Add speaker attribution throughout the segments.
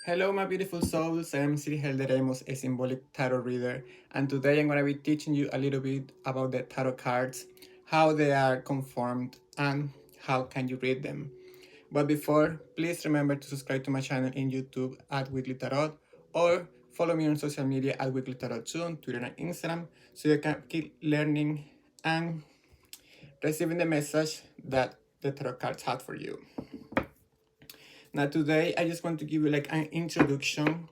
Speaker 1: Hello, my beautiful souls. I am Siri Helderemos, a symbolic tarot reader, and today I'm going to be teaching you a little bit about the tarot cards, how they are conformed, and how can you read them. But before, please remember to subscribe to my channel in YouTube at Weekly Tarot, or follow me on social media at Weekly Tarot 2 on Twitter and Instagram, so you can keep learning and receiving the message that the tarot cards have for you. Now today I just want to give you like an introduction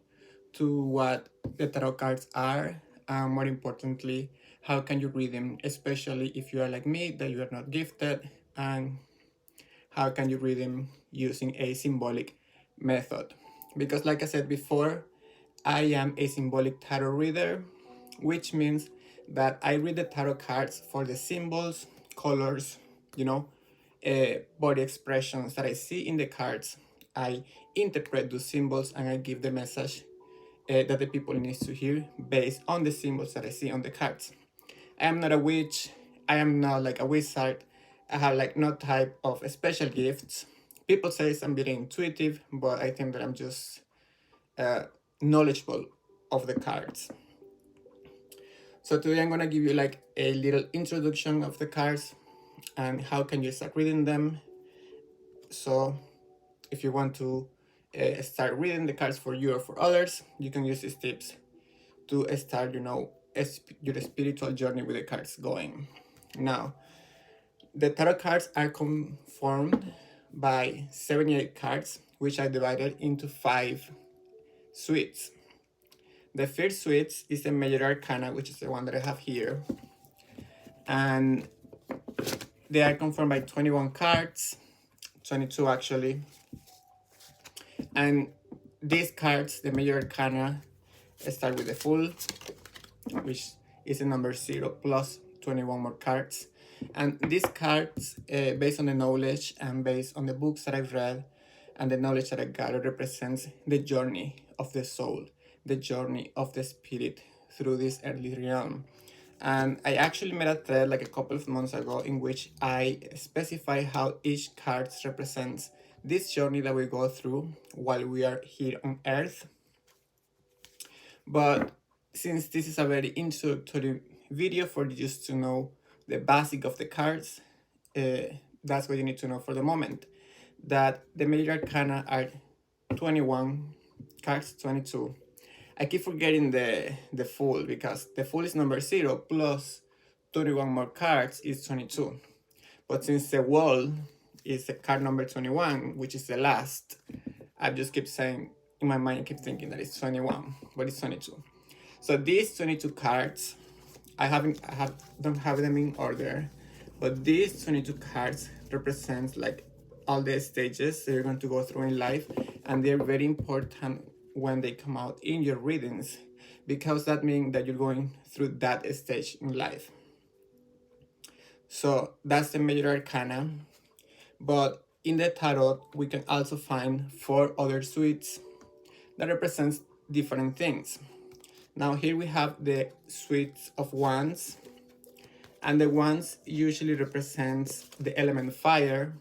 Speaker 1: to what the tarot cards are, and more importantly, how can you read them, especially if you are like me, that you are not gifted, and how can you read them using a symbolic method. Because like I said before, I am a symbolic tarot reader, which means that I read the tarot cards for the symbols, colors, body expressions that I see in the cards. I interpret those symbols and I give the message that the people need to hear based on the symbols that I see on the cards. I am not a witch. I am not like a wizard. I have like no type of special gifts. People say I'm very intuitive, but I think that I'm just knowledgeable of the cards. So today I'm gonna give you like a little introduction of the cards and how can you start reading them. So if you want to start reading the cards for you or for others, you can use these tips to start, your spiritual journey with the cards going. Now, the tarot cards are conformed by 78 cards, which are divided into 5 suites. The first suite is the Major Arcana, which is the one that I have here. And they are conformed by 21 cards, 22 actually. And these cards, the Major Arcana, start with the Fool, which is the number 0 plus 21 more cards. And these cards, based on the knowledge and based on the books that I've read and the knowledge that I gathered, represents the journey of the soul, the journey of the spirit through this earthly realm. And I actually made a thread like a couple of months ago in which I specify how each card represents this journey that we go through while we are here on earth. But since this is a very introductory video for you just to know the basic of the cards, that's what you need to know for the moment. That the Major Arcana are 21 cards, 22. I keep forgetting the Fool, because the Fool is number 0 plus 21 more cards is 22. But since the Wall is the card number 21, which is the last, I just keep saying, in my mind I keep thinking that it's 21, but it's 22. So these 22 cards, I don't have them in order, but these 22 cards represent like all the stages that you're going to go through in life, and they're very important when they come out in your readings, because that means that you're going through that stage in life. So that's the Major Arcana. But in the tarot, we can also find 4 other suites that represents different things. Now here we have the suites of wands, and the wands usually represents the element fire.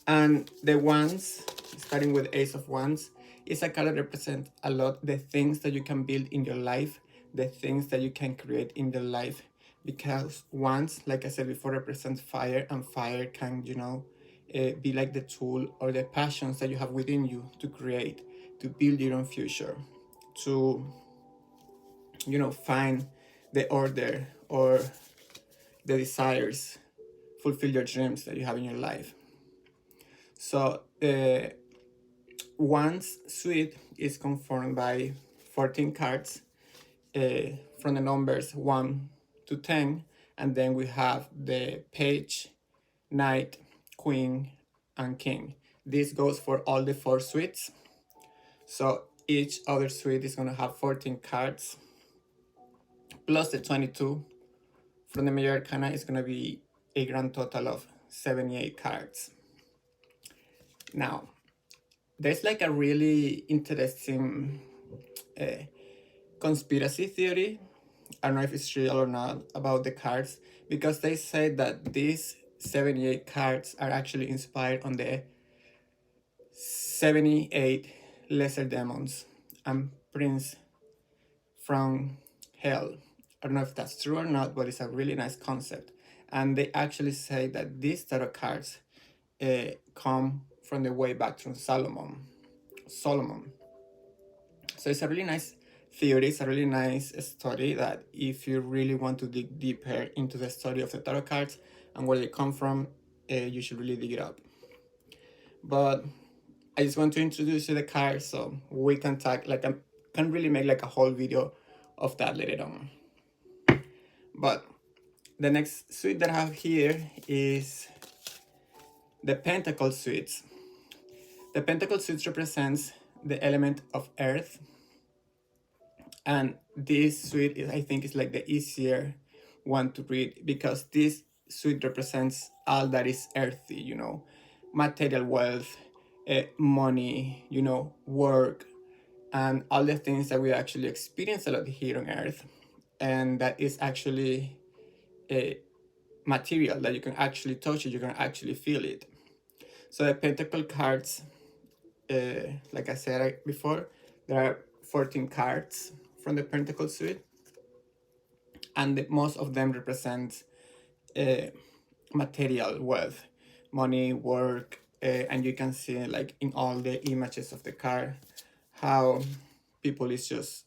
Speaker 1: And the wands, starting with Ace of Wands, is a card that represents a lot the things that you can build in your life, the things that you can create in your life. Because wands, like I said before, represents fire, and fire can, be like the tool or the passions that you have within you to create, to build your own future, to, find the order or the desires, fulfill your dreams that you have in your life. So the wands suite is conformed by 14 cards from the numbers 1 to 10, and then we have the page, knight, queen, and king. This goes for all the 4 suites. So each other suite is going to have 14 cards plus the 22 from the Major Arcana is going to be a grand total of 78 cards. Now, there's like a really interesting conspiracy theory, I don't know if it's real or not, about the cards, because they say that these 78 cards are actually inspired on the 78 lesser demons and prince from hell. I don't know if that's true or not, but it's a really nice concept. And they actually say that these tarot cards come from the way back from Solomon. So it's a really nice theory. It's a really nice story that if you really want to dig deeper into the story of the tarot cards and where they come from, you should really dig it up. But I just want to introduce you the cards so we can talk, like I can really make like a whole video of that later on. But the next suite that I have here is the Pentacle suites. The Pentacle suites represents the element of earth, and this suite is, I think, is like the easier one to read because this suite represents all that is earthy, you know, material wealth, money, you know, work, and all the things that we actually experience a lot here on earth, and that is actually a material that you can actually touch it, you can actually feel it. So the Pentacle cards, like I said before, there are 14 cards from the Pentacle suite, and most of them represent material wealth, money, work, and you can see like in all the images of the card how people is just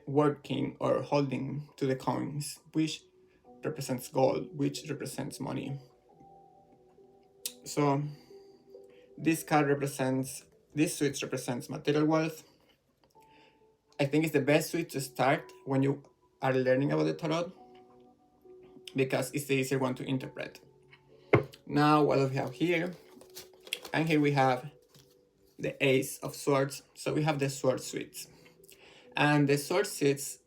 Speaker 1: working or holding to the coins, which represents gold, which represents money. So this suite represents material wealth. I think it's the best suite to start when you are learning about the tarot because it's the easier one to interpret. Now what do we have here? And here we have the Ace of Swords. So we have the sword suites. And the sword suites,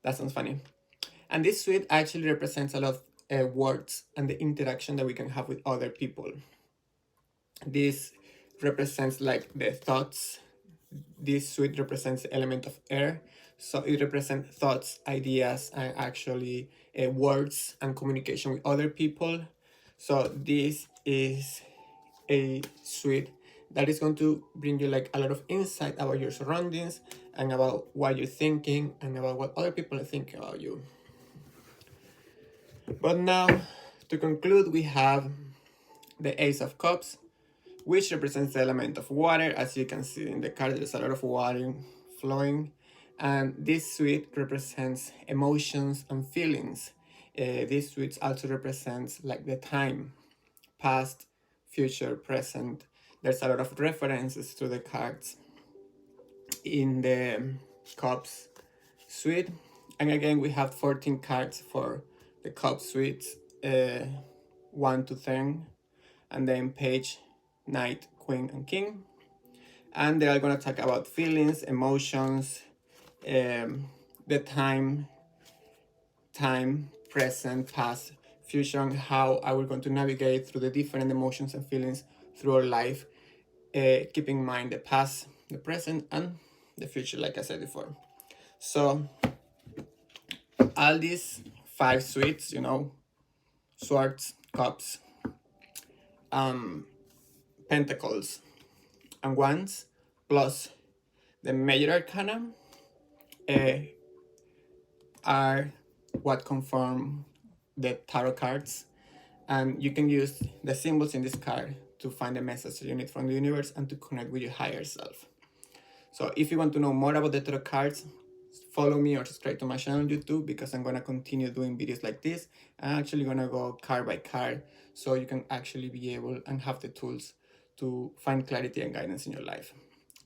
Speaker 1: that sounds funny. And this suite actually represents a lot of words and the interaction that we can have with other people. This represents like the thoughts. This suite represents the element of air. So it represents thoughts, ideas, and actually words and communication with other people. So this is a suite that is going to bring you like a lot of insight about your surroundings and about what you're thinking and about what other people are thinking about you. But now, to conclude, we have the Ace of Cups, which represents the element of water. As you can see in the card, there's a lot of water flowing. And this suite represents emotions and feelings. This suite also represents like the time, past, future, present. There's a lot of references to the cards in the Cups suite. And again, we have 14 cards for the Cup suites, 1 to 10, and then Page, Knight, Queen, and King. And they are going to talk about feelings, emotions, the time, present, past, future, and how are we going to navigate through the different emotions and feelings through our life, keeping in mind the past, the present, and the future, like I said before. So all these 5 suites, you know, swords, cups, pentacles, and wands, plus the Major Arcana, are what conform the tarot cards, and you can use the symbols in this card to find the message you need from the universe and to connect with your higher self. So if you want to know more about the tarot cards, follow me or subscribe to my channel on YouTube because I'm going to continue doing videos like this. I'm actually going to go card by card so you can actually be able and have the tools to find clarity and guidance in your life.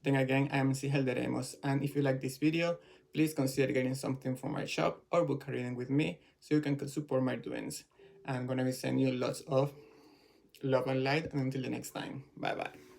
Speaker 1: Then again, I am Helderemos, and if you like this video, please consider getting something from my shop or book a reading with me so you can support my doings. I'm going to be sending you lots of love and light, and until the next time, bye bye.